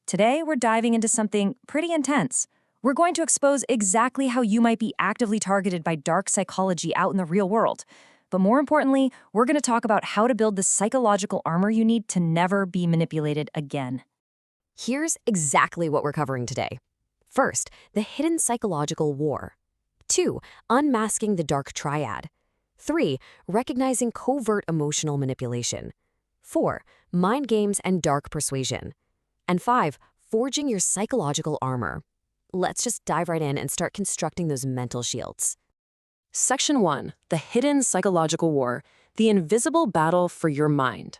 Today, we're diving into something pretty intense. We're going to expose exactly how you might be actively targeted by dark psychology out in the real world. But more importantly, we're going to talk about how to build the psychological armor you need to never be manipulated again. Here's exactly what we're covering today. First, the hidden psychological war. 2, unmasking the dark triad. 3, recognizing covert emotional manipulation. 4, mind games and dark persuasion. And 5, forging your psychological armor. Let's just dive right in and start constructing those mental shields. Section 1, the hidden psychological war, the invisible battle for your mind.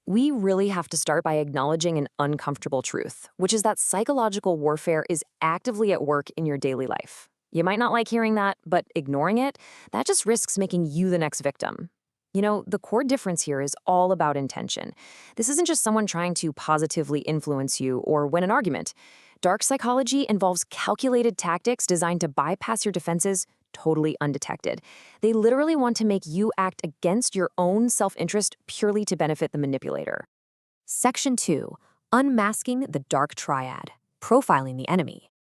We really have to start by acknowledging an uncomfortable truth, which is that psychological warfare is actively at work in your daily life. You might not like hearing that, but ignoring it, that just risks making you the next victim. You know, the core difference here is all about intention. This isn't just someone trying to positively influence you or win an argument. Dark psychology involves calculated tactics designed to bypass your defenses totally undetected. They literally want to make you act against your own self-interest purely to benefit the manipulator. Section 2, unmasking the dark triad, profiling the enemy.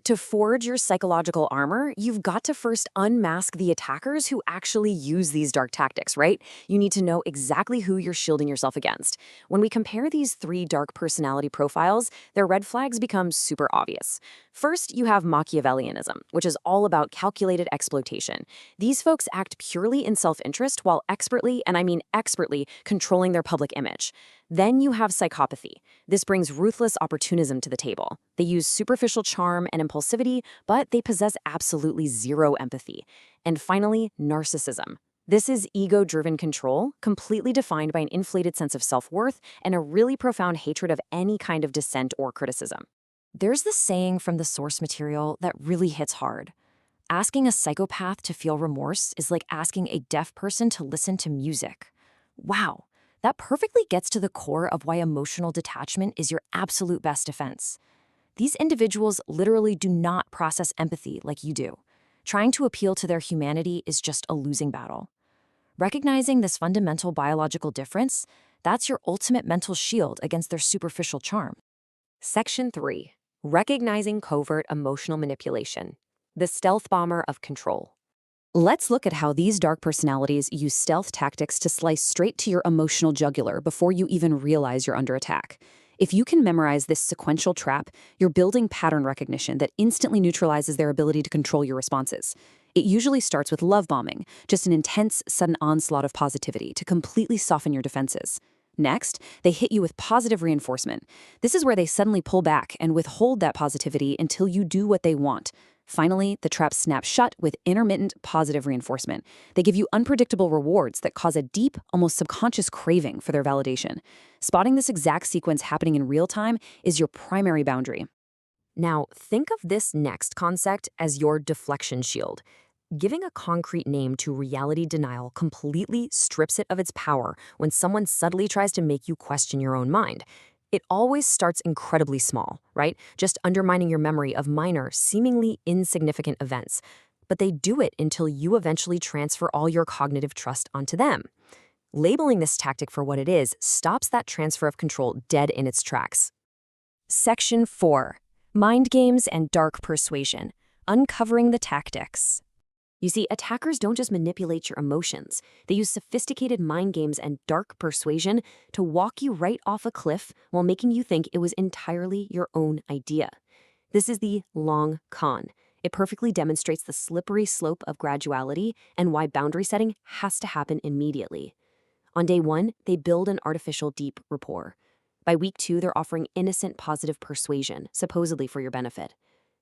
To forge your psychological armor, you've got to first unmask the attackers who actually use these dark tactics, right? You need to know exactly who you're shielding yourself against. When we compare these 3 dark personality profiles, their red flags become super obvious. First, you have Machiavellianism, which is all about calculated exploitation. These folks act purely in self-interest while expertly, and I mean expertly, controlling their public image. Then you have psychopathy. This brings ruthless opportunism to the table. They use superficial charm and impulsivity, but they possess absolutely zero empathy. And finally, narcissism. This is ego-driven control, completely defined by an inflated sense of self-worth and a really profound hatred of any kind of dissent or criticism. There's this saying from the source material that really hits hard. Asking a psychopath to feel remorse is like asking a deaf person to listen to music. Wow. That perfectly gets to the core of why emotional detachment is your absolute best defense. These individuals literally do not process empathy like you do. Trying to appeal to their humanity is just a losing battle. Recognizing this fundamental biological difference, that's your ultimate mental shield against their superficial charm. Section 3, recognizing covert emotional manipulation, the stealth bomber of control. Let's look at how these dark personalities use stealth tactics to slice straight to your emotional jugular before you even realize you're under attack. If you can memorize this sequential trap, you're building pattern recognition that instantly neutralizes their ability to control your responses. It usually starts with love bombing, just an intense, sudden onslaught of positivity to completely soften your defenses. Next, they hit you with positive reinforcement. This is where they suddenly pull back and withhold that positivity until you do what they want. Finally, the trap snaps shut with intermittent positive reinforcement. They give you unpredictable rewards that cause a deep, almost subconscious craving for their validation. Spotting this exact sequence happening in real time is your primary boundary. Now, think of this next concept as your deflection shield. Giving a concrete name to reality denial completely strips it of its power when someone subtly tries to make you question your own mind. It always starts incredibly small, right? Just undermining your memory of minor, seemingly insignificant events. But they do it until you eventually transfer all your cognitive trust onto them. Labeling this tactic for what it is stops that transfer of control dead in its tracks. Section 4, mind games and dark persuasion, uncovering the tactics. You see, attackers don't just manipulate your emotions. They use sophisticated mind games and dark persuasion to walk you right off a cliff while making you think it was entirely your own idea. This is the long con. It perfectly demonstrates the slippery slope of graduality and why boundary setting has to happen immediately. On day 1, they build an artificial deep rapport. By week 2, they're offering innocent positive persuasion, supposedly for your benefit.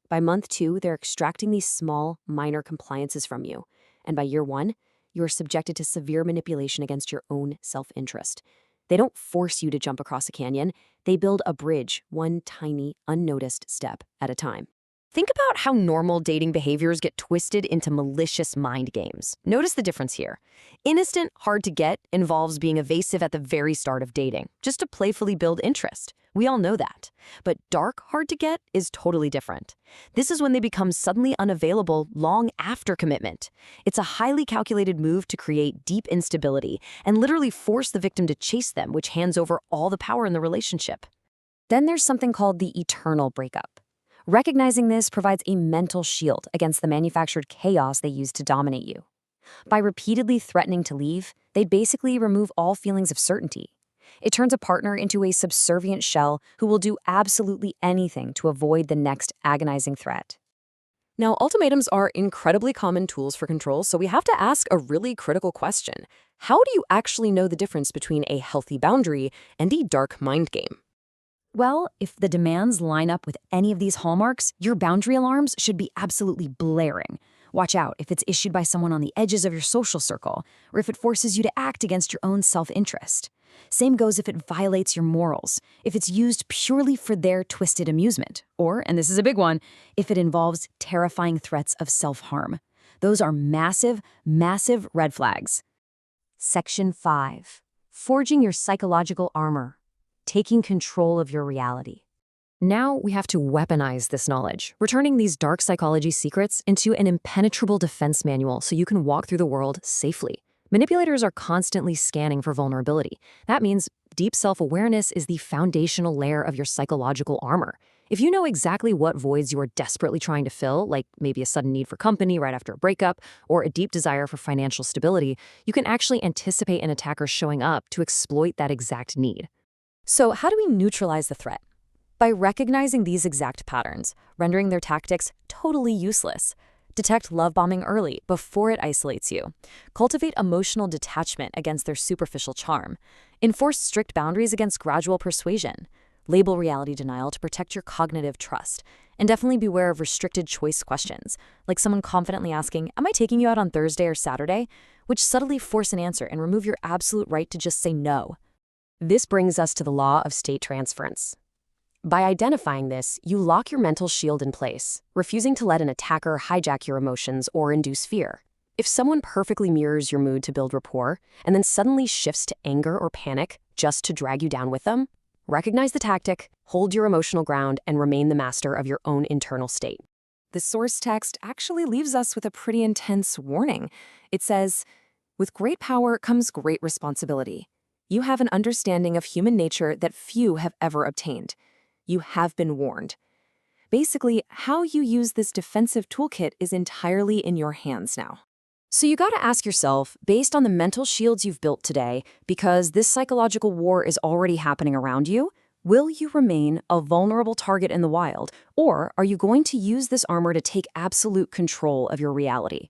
By month 2, they're extracting these small, minor compliances from you. And by year 1, you're subjected to severe manipulation against your own self-interest. They don't force you to jump across a canyon. They build a bridge, one tiny, unnoticed step at a time. Think about how normal dating behaviors get twisted into malicious mind games. Notice the difference here. Innocent, hard to get involves being evasive at the very start of dating, just to playfully build interest. We all know that. But dark, hard to get is totally different. This is when they become suddenly unavailable long after commitment. It's a highly calculated move to create deep instability and literally force the victim to chase them, which hands over all the power in the relationship. Then there's something called the eternal breakup. Recognizing this provides a mental shield against the manufactured chaos they use to dominate you. By repeatedly threatening to leave, they basically remove all feelings of certainty. It turns a partner into a subservient shell who will do absolutely anything to avoid the next agonizing threat. Now, ultimatums are incredibly common tools for control, so we have to ask a really critical question. How do you actually know the difference between a healthy boundary and a dark mind game? Well, if the demands line up with any of these hallmarks, your boundary alarms should be absolutely blaring. Watch out if it's issued by someone on the edges of your social circle, or if it forces you to act against your own self-interest. Same goes if it violates your morals, if it's used purely for their twisted amusement, or, and this is a big one, if it involves terrifying threats of self-harm. Those are massive, massive red flags. Section 5. Forging your psychological armor. Taking control of your reality. Now we have to weaponize this knowledge, returning these dark psychology secrets into an impenetrable defense manual so you can walk through the world safely. Manipulators are constantly scanning for vulnerability. That means deep self-awareness is the foundational layer of your psychological armor. If you know exactly what voids you are desperately trying to fill, like maybe a sudden need for company right after a breakup, or a deep desire for financial stability, you can actually anticipate an attacker showing up to exploit that exact need. So how do we neutralize the threat? By recognizing these exact patterns, rendering their tactics totally useless. Detect love bombing early, before it isolates you. Cultivate emotional detachment against their superficial charm. Enforce strict boundaries against gradual persuasion. Label reality denial to protect your cognitive trust. And definitely beware of restricted choice questions, like someone confidently asking, "Am I taking you out on Thursday or Saturday?" which subtly force an answer and remove your absolute right to just say no. This brings us to the law of state transference. By identifying this, you lock your mental shield in place, refusing to let an attacker hijack your emotions or induce fear. If someone perfectly mirrors your mood to build rapport, and then suddenly shifts to anger or panic just to drag you down with them, recognize the tactic, hold your emotional ground, and remain the master of your own internal state. The source text actually leaves us with a pretty intense warning. It says, "With great power comes great responsibility. You have an understanding of human nature that few have ever obtained. You have been warned." Basically, how you use this defensive toolkit is entirely in your hands now. So you gotta ask yourself, based on the mental shields you've built today, because this psychological war is already happening around you, will you remain a vulnerable target in the wild, or are you going to use this armor to take absolute control of your reality?